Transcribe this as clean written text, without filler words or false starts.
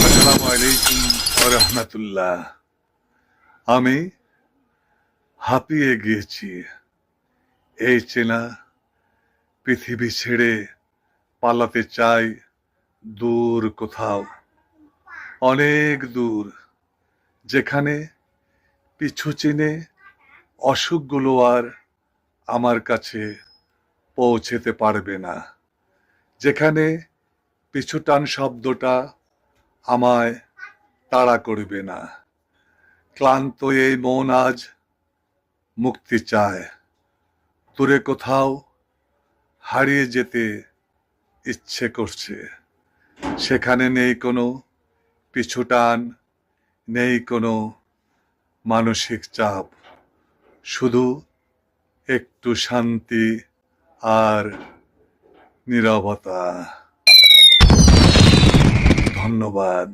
আসসালামু আলাইকুম ওয়া রাহমাতুল্লাহ। আমি হাঁপিয়ে গিয়েছি এই চেনা পৃথিবী ছেড়ে পালাতে চাই দূর কোথাও, অনেক দূর, যেখানে পিছু চিনে অসুখগুলো আর আমার কাছে পৌঁছেতে পারবে না, যেখানে পিছুটান শব্দটা আমায় তাড়া করবে না। ক্লান্ত এই মন আজ মুক্তি চায়, দূরে কোথাও হারিয়ে যেতে ইচ্ছে করছে। সেখানে নেই কোনো পিছুটান, নেই কোনো মানসিক চাপ, শুধু একটু শান্তি আর নীরবতা। ধন্যবাদ।